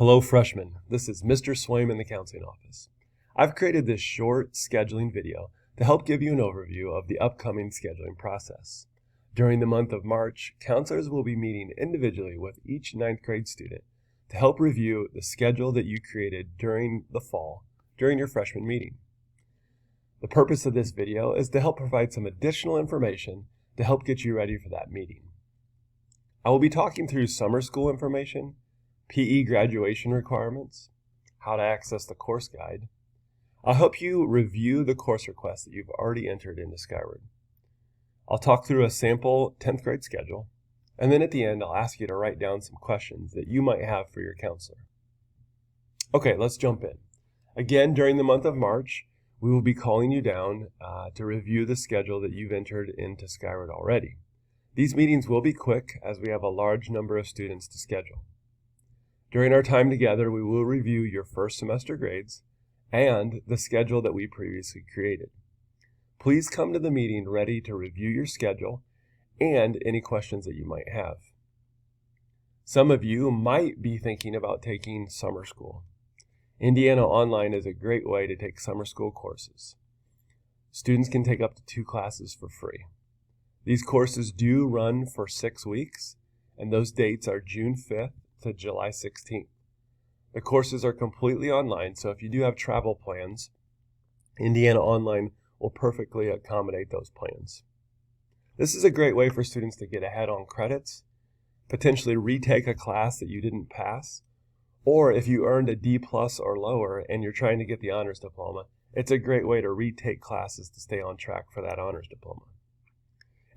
Hello freshmen, this is Mr. Swaim in the counseling office. I've created this short scheduling video to help give you an overview of the upcoming scheduling process. During the month of March, counselors will be meeting individually with each 9th grade student to help review the schedule that you created during the fall, during your freshman meeting. The purpose of this video is to help provide some additional information to help get you ready for that meeting. I will be talking through summer school information, PE graduation requirements, how to access the course guide. I'll help you review the course requests that you've already entered into Skyward. I'll talk through a sample 10th grade schedule, and then at the end I'll ask you to write down some questions that you might have for your counselor. Okay, let's jump in. Again, during the month of March, we will be calling you down to review the schedule that you've entered into Skyward already. These meetings will be quick as we have a large number of students to schedule. During our time together, we will review your first semester grades and the schedule that we previously created. Please come to the meeting ready to review your schedule and any questions that you might have. Some of you might be thinking about taking summer school. Indiana Online is a great way to take summer school courses. Students can take up to 2 classes for free. These courses do run for 6 weeks, and those dates are June 5th to July 16th. The courses are completely online, so if you do have travel plans, Indiana Online will perfectly accommodate those plans. This is a great way for students to get ahead on credits, potentially retake a class that you didn't pass, or if you earned a D+ or lower and you're trying to get the honors diploma, it's a great way to retake classes to stay on track for that honors diploma.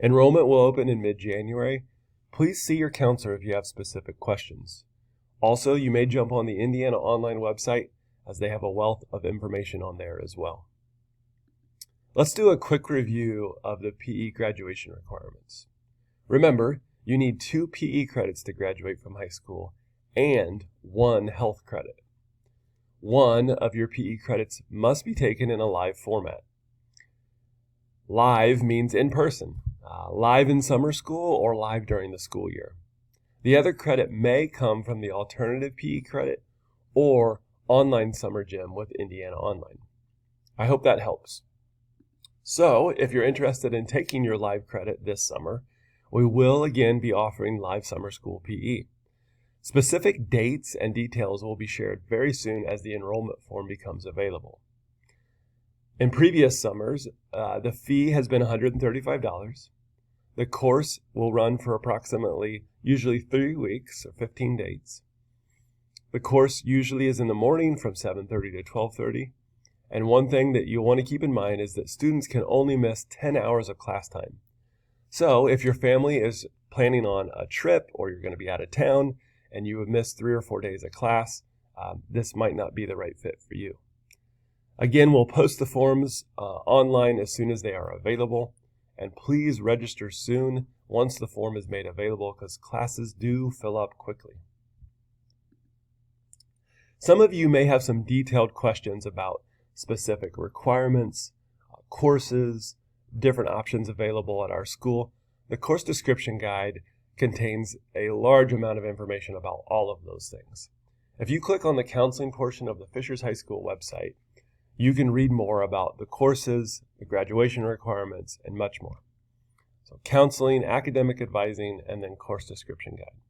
Enrollment will open in mid-January. Please see your counselor if you have specific questions. Also, you may jump on the Indiana Online website as they have a wealth of information on there as well. Let's do a quick review of the PE graduation requirements. Remember, you need 2 PE credits to graduate from high school and 1 health credit. 1 of your PE credits must be taken in a live format. Live means in person, live in summer school or live during the school year. The other credit may come from the alternative PE credit or online summer gym with Indiana Online. I hope that helps. So, if you're interested in taking your live credit this summer, we will again be offering live summer school PE. Specific dates and details will be shared very soon as the enrollment form becomes available. In previous summers, the fee has been $135. The course will run for approximately usually 3 weeks or 15 dates. The course usually is in the morning from 7:30 to 12:30. And one thing that you'll want to keep in mind is that students can only miss 10 hours of class time. So if your family is planning on a trip or you're going to be out of town and you have missed 3 or 4 days of class, this might not be the right fit for you. Again, we'll post the forms online as soon as they are available. And please register soon once the form is made available because classes do fill up quickly. Some of you may have some detailed questions about specific requirements, courses, different options available at our school. The course description guide contains a large amount of information about all of those things. If you click on the counseling portion of the Fishers High School website, you can read more about the courses, the graduation requirements, and much more. So counseling, academic advising, and then course description guide.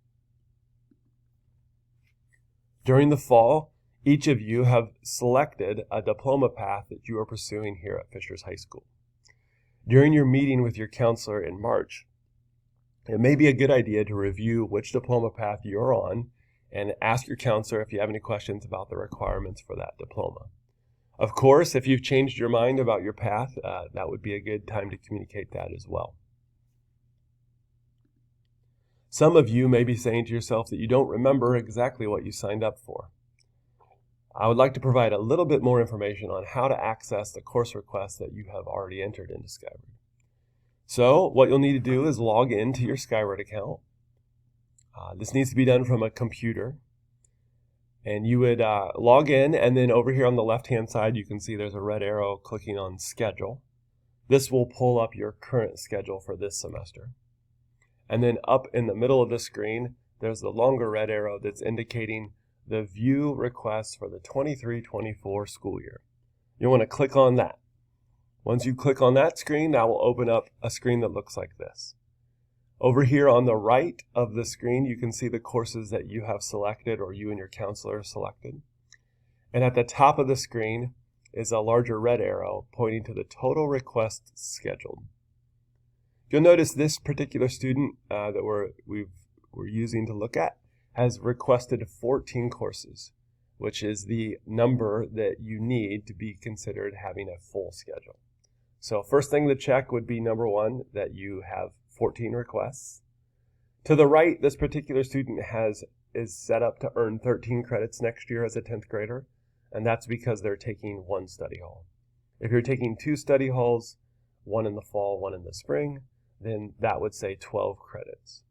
During the fall, each of you have selected a diploma path that you are pursuing here at Fishers High School. During your meeting with your counselor in March, it may be a good idea to review which diploma path you're on and ask your counselor if you have any questions about the requirements for that diploma. Of course, if you've changed your mind about your path, that would be a good time to communicate that as well. Some of you may be saying to yourself that you don't remember exactly what you signed up for. I would like to provide a little bit more information on how to access the course requests that you have already entered into Skyward. So what you'll need to do is log into your Skyward account. This needs to be done from a computer. And you would log in, and then over here on the left-hand side, you can see there's a red arrow clicking on Schedule. This will pull up your current schedule for this semester. And then up in the middle of the screen, there's the longer red arrow that's indicating the View Requests for the 23-24 school year. You'll want to click on that. Once you click on that screen, that will open up a screen that looks like this. Over here on the right of the screen, you can see the courses that you have selected or you and your counselor selected. And at the top of the screen is a larger red arrow pointing to the total requests scheduled. You'll notice this particular student that we're using to look at has requested 14 courses, which is the number that you need to be considered having a full schedule. So first thing to check would be number one, that you have 14 requests. To the right, this particular student is set up to earn 13 credits next year as a 10th grader, and that's because they're taking one study hall. If you're taking 2 study halls, one in the fall, one in the spring, then that would say 12 credits.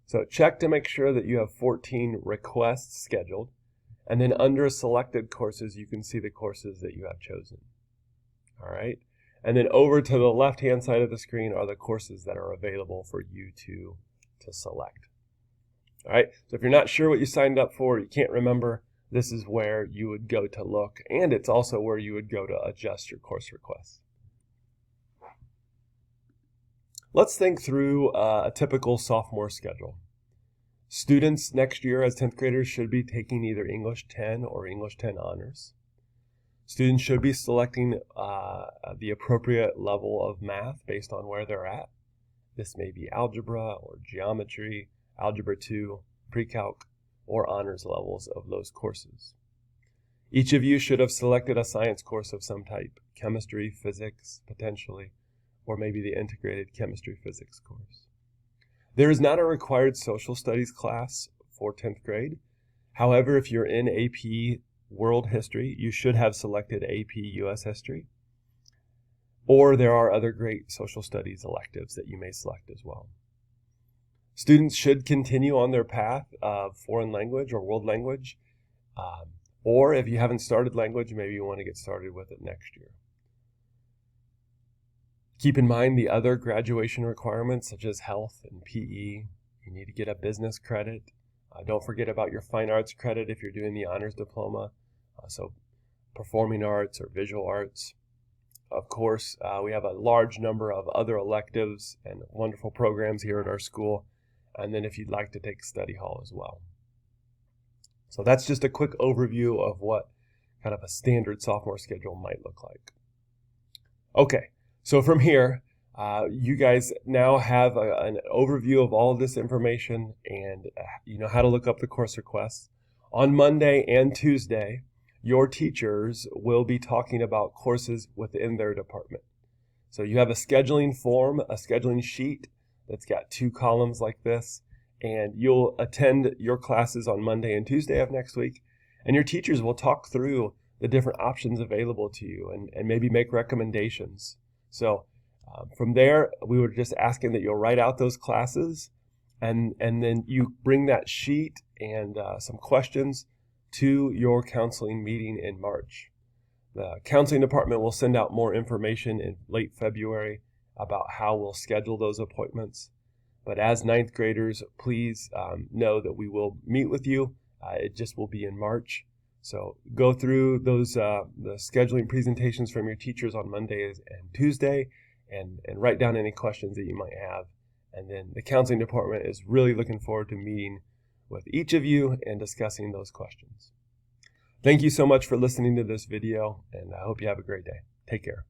So check to make sure that you have 14 requests scheduled, and then under selected courses, you can see the courses that you have chosen. All right. And then over to the left-hand side of the screen are the courses that are available for you to select. All right, so if you're not sure what you signed up for, you can't remember, this is where you would go to look, and it's also where you would go to adjust your course requests. Let's think through a typical sophomore schedule. Students next year as 10th graders should be taking either English 10 or English 10 honors. Students should be selecting the appropriate level of math based on where they're at. This may be algebra or geometry, algebra 2, pre-calc, or honors levels of those courses. Each of you should have selected a science course of some type, chemistry, physics, potentially, or maybe the integrated chemistry physics course. There is not a required social studies class for 10th grade. However, if you're in AP World History, you should have selected AP US History. Or there are other great social studies electives that you may select as well. Students should continue on their path of foreign language or world language. Or if you haven't started language, maybe you want to get started with it next year. Keep in mind the other graduation requirements such as health and PE. You need to get a business credit. Don't forget about your fine arts credit if you're doing the honors diploma. So performing arts or visual arts. Of course, we have a large number of other electives and wonderful programs here at our school. And then if you'd like to take study hall as well. So that's just a quick overview of what kind of a standard sophomore schedule might look like. Okay, so from here, you guys now have an overview of all of this information and you know how to look up the course requests. On Monday and Tuesday, your teachers will be talking about courses within their department. So you have a scheduling form, a scheduling sheet that's got 2 columns like this, and you'll attend your classes on Monday and Tuesday of next week, and your teachers will talk through the different options available to you and maybe make recommendations. So from there, we were just asking that you'll write out those classes, and then you bring that sheet and some questions to your counseling meeting in March. The counseling department will send out more information in late February about how we'll schedule those appointments. But as 9th graders, please know that we will meet with you. It just will be in March. So go through those the scheduling presentations from your teachers on Mondays and Tuesday and write down any questions that you might have. And then the counseling department is really looking forward to meeting with each of you and discussing those questions. Thank you so much for listening to this video, and I hope you have a great day. Take care.